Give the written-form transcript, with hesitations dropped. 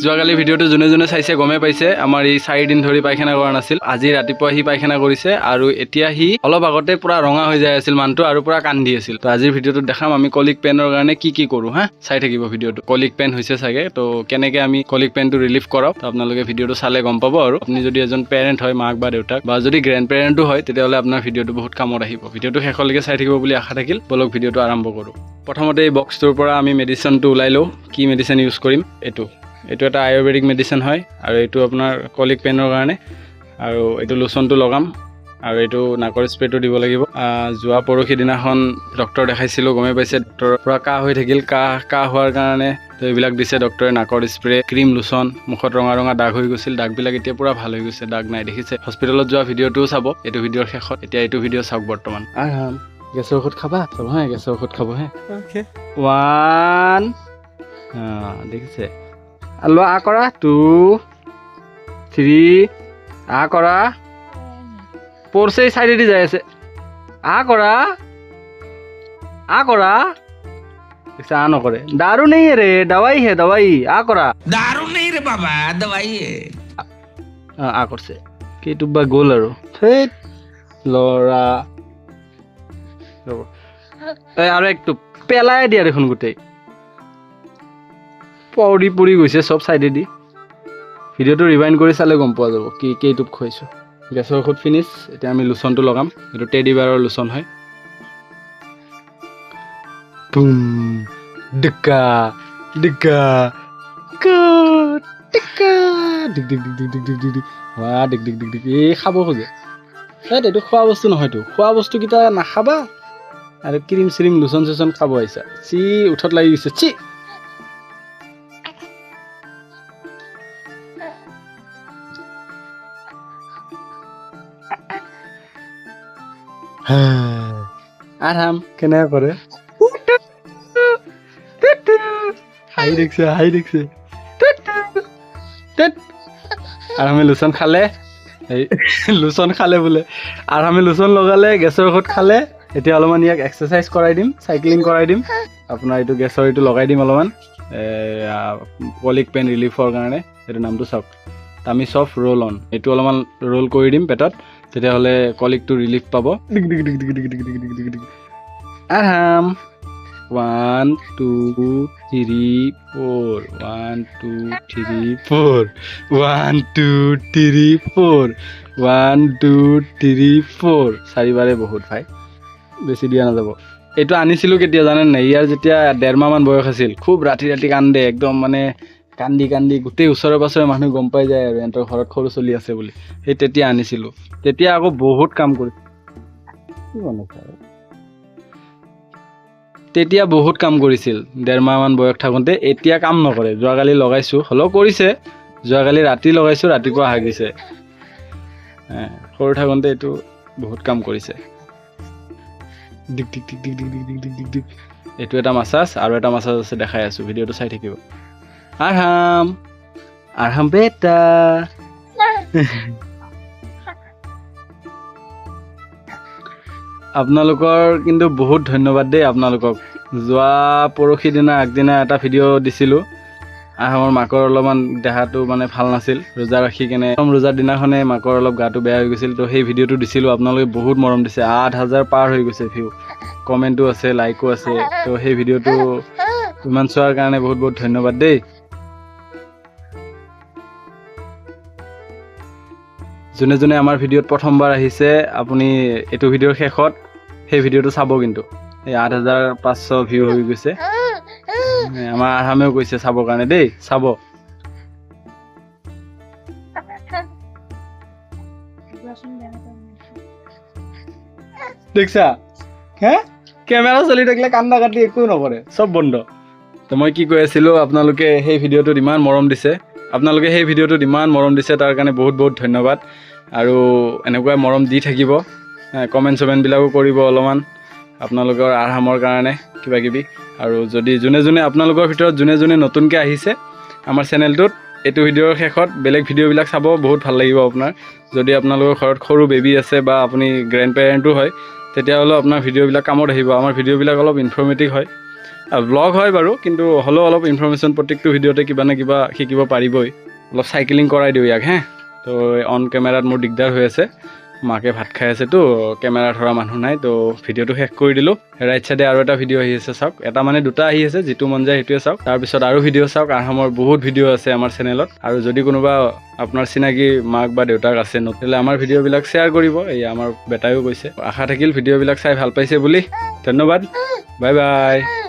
যোৱাকালি ভিডিঅ'টো যোনে যোনে চাইছে গমে পাইছে আমাৰ এই 4 দিন ধৰি পায়খানা কৰা নাছিল আজি ৰাতিপুৱা হি পায়খানা কৰিছে আৰু এতিয়া হি অলপ আগতে পুৰা ৰঙা হৈ যায় আছিল মানটো আৰু পুৰা কান্দি আছিল তো আজিৰ ভিডিঅ'টোত দেখাম আমি কলিক পেনৰ কাৰণে কি কৰো হা চাই থাকিব ভিডিঅ'টো কলিক পেন হৈছে চাগে তো কেনেকৈ আমি কলিক পেনটো ৰিলিফ কৰাও তো আপোনালোকে ভিডিঅ'টো চালে গম পাব আৰু আপুনি যদি এজন পেৰেন্ট হয় মাক বা দেউতাক বা যদি গ্ৰেণ্ড পেৰেন্টটো হয় তেতিয়াহ'লে আপোনাৰ ভিডিঅ'টো বহুত কামত আহিব ভিডিঅ'টো শেষলৈকে চাই থাকিব বুলি আশা থাকিল বলক ভিডিঅ'টো আৰম্ভ কৰো প্ৰথমতে এই বক্সটোৰ পৰা আমি মেডিচিনটো ওলাই লওঁ কি মেডিচিন ইউজ কৰিম এইটো এটা আয়ুৰ্বেদিক মেডিচিন হয় আৰু এইটো আপোনাৰ কলিক পেনৰ কাৰণে আৰু এইটো লোচনটো লগাম আৰু এইটো নাকৰ স্প্ৰেটো দিব লাগিব যোৱা পৰহি দিনাখন ডক্টৰ দেখাইছিলোঁ গমে পাইছে ডক্টৰ পুৰা কাহ হৈ থাকিল কাহ হোৱাৰ কাৰণে তো এইবিলাক দিছে ডক্টৰে নাকৰ স্প্ৰে ক্ৰীম লোচন মুখত ৰঙা ৰঙা দাগ হৈ গৈছিল দাগবিলাক এতিয়া পুৰা ভাল হৈ গৈছে দাগ নাই দেখিছে হস্পিটেলত যোৱা ভিডিঅ'টোও চাব এইটো ভিডিঅ'ৰ শেষত এতিয়া এইটো ভিডিঅ' চাওক বৰ্তমান গেছৰ ঔষধ খাবা চব হে গেছৰ ঔষধ খাব হে ওকে 1 দেখিছে আলো আ কৰা 2 3 আ কৰা পড়ছে সাইডে দি যায় আছে আ কৰা देखा आ न करे दारू नहीं है रे दवाई है दवाई आ करा दारू नहीं रे बाबा दवाई है आ करছে কি টুবা গোল আৰু হেত লৰা এই আৰু একটু পেলাই দিয়া দেখোন গুটেই পৰি গৈছে সব সাইডে দি ভিডিঅ'টো ৰিৱাইন্ড কৰি চালে গম পোৱা যাব কি কেইটুপ খুৱাইছো গেছৰ ঔষধ ফিনিশ এতিয়া আমি লোচনটো লগাম এইটো টেডি বাৰৰ লোচন হয় বুম ডিকা ডিকা ডিকা ডিক ডিক ডিক ডিক ডিক ডিক ওয়া ডিক ডিক ডিক ডিক এই খাব খোজে এইটো খোৱা বস্তু নহয়তো খোৱা বস্তু কিটা নাখাবা আৰু ক্ৰীম শ্ৰীম লোচন চোচন খাব আইছা চি উঠত লাগি গৈছে চি আরাম কেনে করে হাই দেখছে আরামে লোচন খালে লোচন খালে বোলে আরামে লোচন লগালে গেছৰ ঔষধ খালে এতিয়া অলপমান ইয়াক এক্সাৰসাইজ কৰাই দিম সাইক্লিং কৰাই দিম আপোনাৰ এইটো গেছৰ এইটো লগাই দিম অলপমান কলিক পেন ৰিলিফৰ কাৰণে এইটো নামটো চাওক আমি সফ ৰোল অন এইটো অলপমান ৰোল কৰি দিম পেটত তেতিয়াহ'লে কলিকটো ৰিলিফ পাব আৰাম 1 2 3 4 1 2 3 4 1 2 3 4 1 2 3 4 চাৰিবাৰে বহুত ভাই বেছি দিয়া নাযাব এইটো আনিছিলোঁ কেতিয়া জানেন নাই ইয়াৰ যেতিয়া 1.5 মাহ মান বয়স আছিল খুব ৰাতি কান্দে একদম মানে কান্দি গোটেই ওচৰে পাছৰে মানুহ গম পাই যায় আৰু এন্তৰ ঘৰত সৰু চলি আছে বুলি সেই তেতিয়া আনিছিলোঁ তেতিয়া আকৌ বহুত কাম কৰি কি বনাইছা তেতিয়া বহুত কাম কৰিছিল 1.5 মাহ মান বয়স থাকোঁতে এতিয়া কাম নকৰে যোৱাকালি লগাইছোঁ হলো কৰিছে যোৱাকালি ৰাতি লগাইছোঁ ৰাতিপুৱা হাগিছে সৰু থাকোঁতে এইটো বহুত কাম কৰিছে ডিক ডিক ডিক ডিক ডিক ডিক ডিক ডিক ডিক এইটো এটা মাসাজ আৰু এটা মাসাজ আছে দেখাই আছোঁ ভিডিঅ'টো চাই থাকিব আৰাম বেটা আপোনালোকৰ কিন্তু বহুত ধন্যবাদ দেই আপোনালোকক যোৱা পৰহি দিনা আগদিনা এটা ভিডিঅ' দিছিলোঁ আহমৰ মাকৰ অলপমান দেহাটো মানে ভাল নাছিল ৰোজা ৰাখি কেনে ৰোজাৰ দিনাখনে মাকৰ অলপ গাটো বেয়া হৈ গৈছিল তো সেই ভিডিঅ'টো দিছিলোঁ আপোনালোকে বহুত মৰম দিছে 8000 পাৰ হৈ গৈছে ভিউ কমেণ্টো আছে লাইকো আছে তো সেই ভিডিঅ'টো ইমান চোৱাৰ কাৰণে বহুত ধন্যবাদ দেই যোনে যোনে আমাৰ ভিডিঅ'ত প্ৰথমবাৰ আহিছে আপুনি এইটো ভিডিঅ'ৰ শেষত সেই ভিডিঅ'টো চাব কিন্তু এই 8500 ভিউ হৈ গৈছে আমাৰ আৰামেও কৈছে চাবৰ কাৰণে দেই চাব দেখছা হে কেমেৰা চলি থাকিলে কান্দা কাটি একো নকৰে সব বন্ধ তো মই কি কৈ আছিলোঁ আপোনালোকে সেই ভিডিঅ'টোত ইমান মৰম দিছে আপোনালোকে সেই ভিডিঅ'টোত ইমান মৰম দিছে তাৰ কাৰণে বহুত ধন্যবাদ আৰু এনেকুৱা মৰম দি থাকিব কমেণ্ট বিলাকো কৰিব অলপমান আপোনালোকৰ আৰামৰ কাৰণে কিবা কিবি আৰু যদি যোনে আপোনালোকৰ ভিতৰত যোনে নতুনকৈ আহিছে আমাৰ চেনেলটোত এইটো ভিডিঅ'ৰ শেষত বেলেগ ভিডিঅ'বিলাক চাব বহুত ভাল লাগিব আপোনাৰ যদি আপোনালোকৰ ঘৰত সৰু বেবী আছে বা আপুনি গ্ৰেণ্ড পেৰেণ্টো হয় তেতিয়াহ'লে আপোনাৰ ভিডিঅ'বিলাক কামত আহিব আমাৰ ভিডিঅ'বিলাক অলপ ইনফৰ্মেটিভ হয় ব্লগ হয় বাৰু কিন্তু হ'লেও অলপ ইনফৰমেশ্যন প্ৰত্যেকটো ভিডিঅ'তে কিবা না কিবা শিকিব পাৰিবই অলপ চাইকেলিং কৰাই দিওঁ ইয়াক হে তো অন কেমেৰাত মোৰ দিগদাৰ হৈ আছে মাকে ভাত খাই আছে তো কেমেৰা ধৰা মানুহ নাই তো ভিডিঅ'টো শেষ কৰি দিলোঁ ৰাইট চাইডে আৰু এটা ভিডিঅ' আহি আছে চাওক এটা মানে দুটা আহি আছে যিটো মন যায় সেইটোৱে চাওক তাৰপিছত আৰু ভিডিঅ' চাওক আৰহামৰ বহুত ভিডিঅ' আছে আমাৰ চেনেলত আৰু যদি কোনোবা আপোনাৰ চিনাকি মাক বা দেউতাক আছে নহ'লে আমাৰ ভিডিঅ'বিলাক শ্বেয়াৰ কৰিব এই আমাৰ বেটাইও কৈছে আশা থাকিল ভিডিঅ'বিলাক চাই ভাল পাইছে বুলি ধন্যবাদ বাই বাই